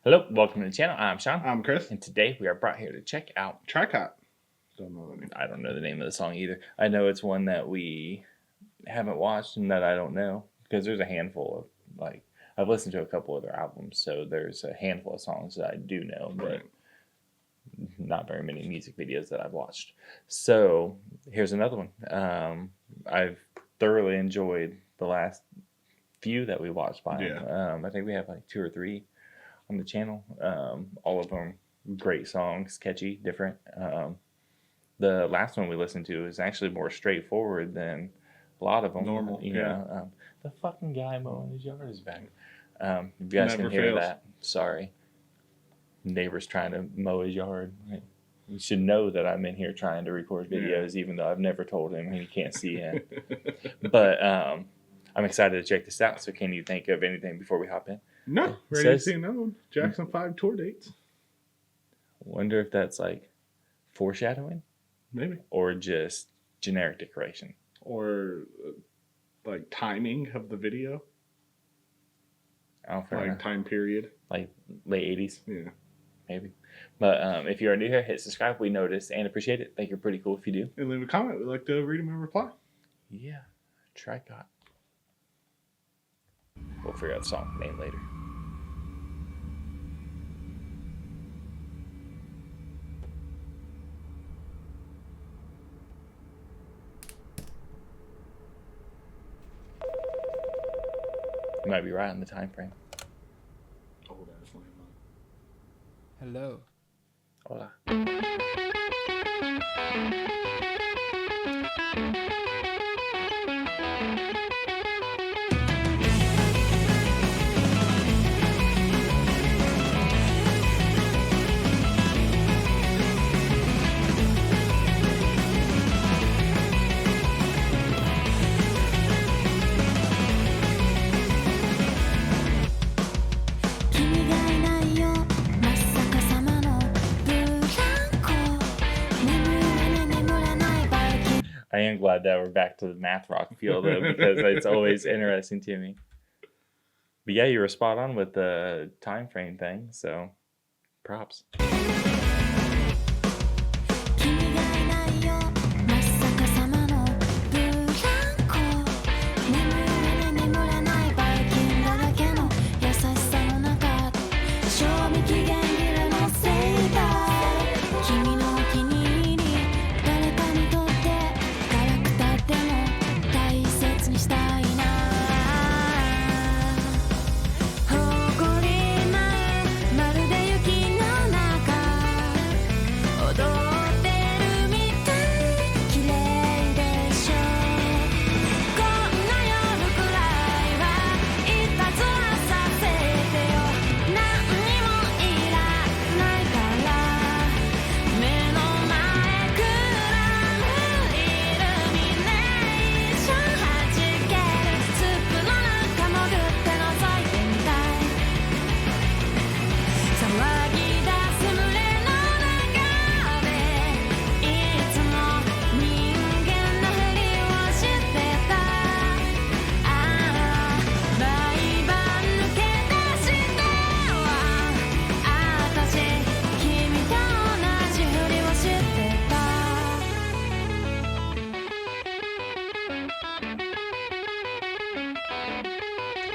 Hello, welcome to the channel. I'm Sean. I'm Chris. And today we are brought here to check out Tricot. Don't know the name. I don't know the name of the song either. I know it's one that we haven't watched and that I don't know because there's a handful of I've listened to a couple of their albums, so there's a handful of songs that I do know, but not very many music videos that I've watched. So here's another one. I've thoroughly enjoyed the last few that we watched by him. I think we have like 2 or 3 on the channel. All of them great songs, catchy, different. The last one we listened to is actually more straightforward than a lot of them. Normal, yeah. The fucking guy mowing his yard is back. If you guys Never can hear fails. that, sorry. Neighbor's trying to mow his yard. You should know that I'm in here trying to record videos, even though I've never told him and he can't see it. But I'm excited to check this out. So can you think of anything before we hop in? No, ready to see another one. Jackson 5 tour dates. Wonder if that's like foreshadowing, Maybe. or just generic decoration, Or like timing of the video. I don't know. Like time period. Like late 80s, Yeah. maybe. But if you are new here, hit subscribe. We notice and appreciate it. Think you're pretty cool if you do. And leave a comment. We'd like to read them and reply. Yeah, tricot. We'll figure out the song name later. You might be right on the time frame. Oh, that's landline. Hello. Hola. I am glad that we're back to the math rock feel though, because it's always interesting to me. But yeah, you were spot on with the time frame thing, so props.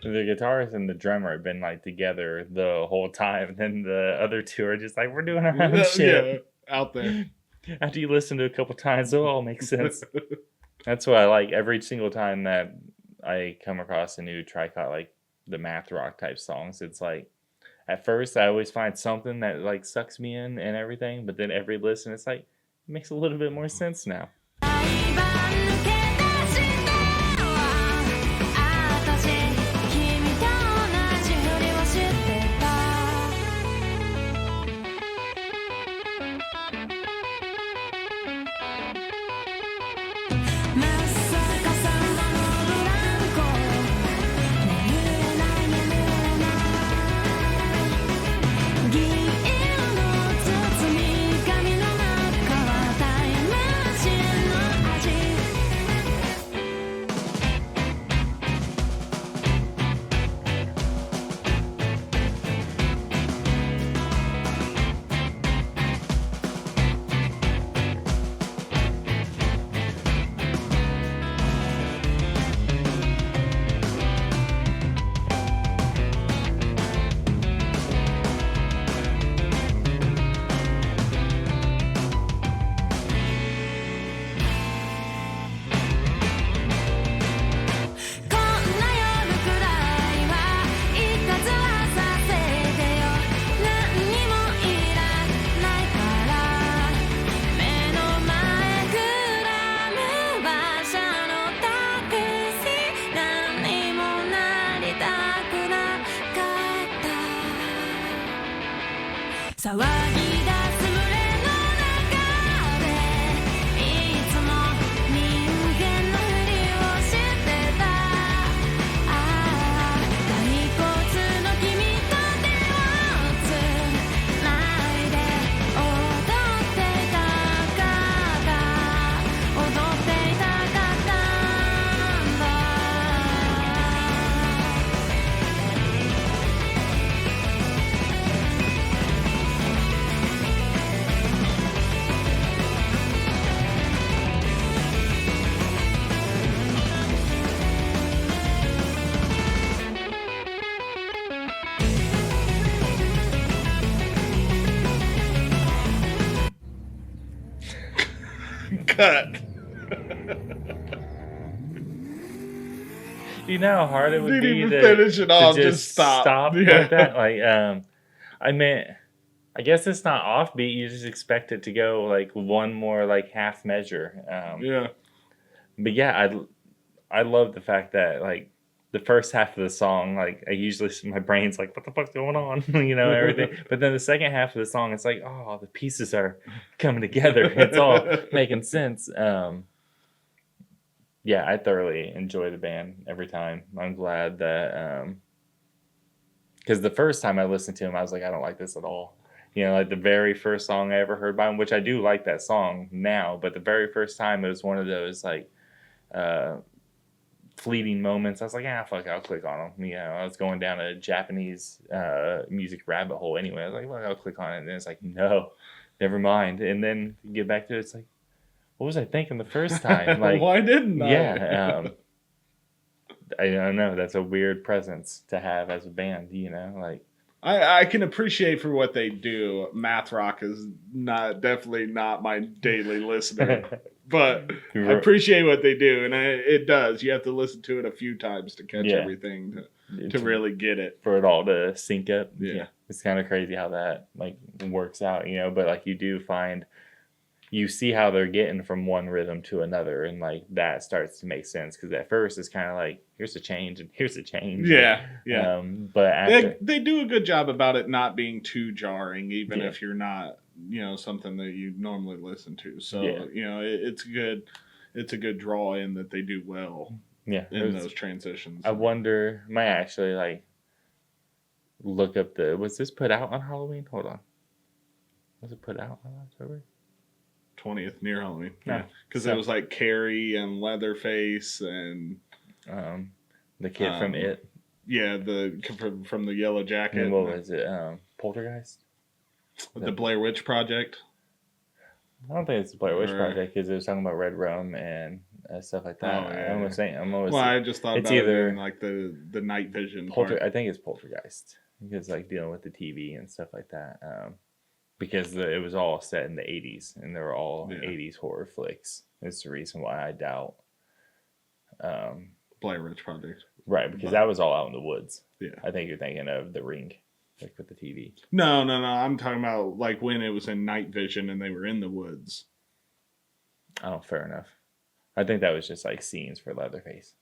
The guitarist and the drummer have been like together the whole time, and then the other two are just like, we're doing our own shit. Yeah, out there. After you listen to it a couple times, it'll all make sense. That's what I like every single time that I come across a new tricot, like the math rock type songs. It's like, at first I always find something that like sucks me in and everything, but then every listen it's like, it makes a little bit more sense now. 騒ぎ出す群れの中でいつも人間のふりをしてた骸骨の君と手をつないで踊っていたかった踊っていたかったんだCut. Do you know how hard it would Didn't be even to finish it off, to just stop. Yeah. like that? Like, I meant, I guess it's not offbeat. You just expect it to go like one more like half measure. Yeah. But yeah, I love the fact that like the first half of the song, like I usually my brain's like, what the fuck's going on, you know, everything. But then the second half of the song, it's like, oh, the pieces are coming together. It's all making sense. Yeah, I thoroughly enjoy the band every time. I'm glad that because the first time I listened to him, I was like, I don't like this at all. You know, like the very first song I ever heard by him, which I do like that song now, but the very first time it was one of those like fleeting moments. I was like, fuck, I'll click on them. You know, I was going down a Japanese music rabbit hole anyway. I was like, well, I'll click on it. And it's like, no, never mind. And then you get back to it, it's like, what was I thinking the first time? Like, why didn't I? Yeah, I don't know. That's a weird presence to have as a band. You know, like I can appreciate for what they do. Math rock is definitely not my daily listener, but I appreciate what they do, and it does. You have to listen to it a few times to catch everything to really get it, for it all to sync up. Yeah. It's kind of crazy how that like works out, you know. But like you do find, you see how they're getting from one rhythm to another, and like that starts to make sense, because at first it's kind of like, here's a change and here's a change. Yeah. But after, they do a good job about it not being too jarring, even if you're not, something that you normally listen to. So it's a good draw in that they do well. Yeah, in those transitions. I wonder, might actually like look up was this put out on Halloween? Hold on, was it put out on October 20th, near Halloween? No, because it was like Carrie and Leatherface and the kid from It. Yeah, from the Yellow Jacket. And what was it? Poltergeist. The Blair Witch Project. I don't think it's the Blair Witch Project, because it was talking about Red Rum and stuff like that. Oh, yeah. I'm always. Well, I just thought it's about either it in like the night vision. I think it's Poltergeist, because like dealing with the TV and stuff like that. Because it was all set in the 80s, and they were all 80s horror flicks. That's the reason why I doubt Blair Witch Project. Right, because that was all out in the woods. Yeah. I think you're thinking of The Ring, like with the TV. No. I'm talking about like when it was in night vision and they were in the woods. Oh, fair enough. I think that was just like scenes for Leatherface.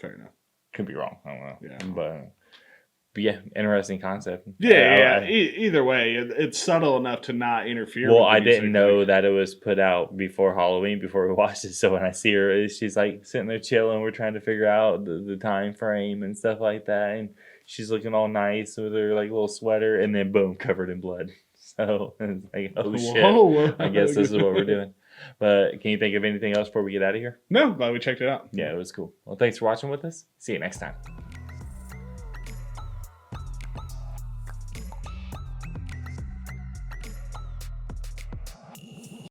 Fair enough. Could be wrong. I don't know. Yeah. But yeah, interesting concept. Yeah. Either way, it's subtle enough to not interfere. Well, I didn't know that it was put out before Halloween, before we watched it. So when I see her, she's like sitting there chilling. We're trying to figure out the time frame and stuff like that. And she's looking all nice with her like little sweater, and then boom, covered in blood. So it's like, oh shit. Whoa. I guess this is what we're doing. But can you think of anything else before we get out of here? No, but we checked it out. Yeah, it was cool. Well, thanks for watching with us. See you next time.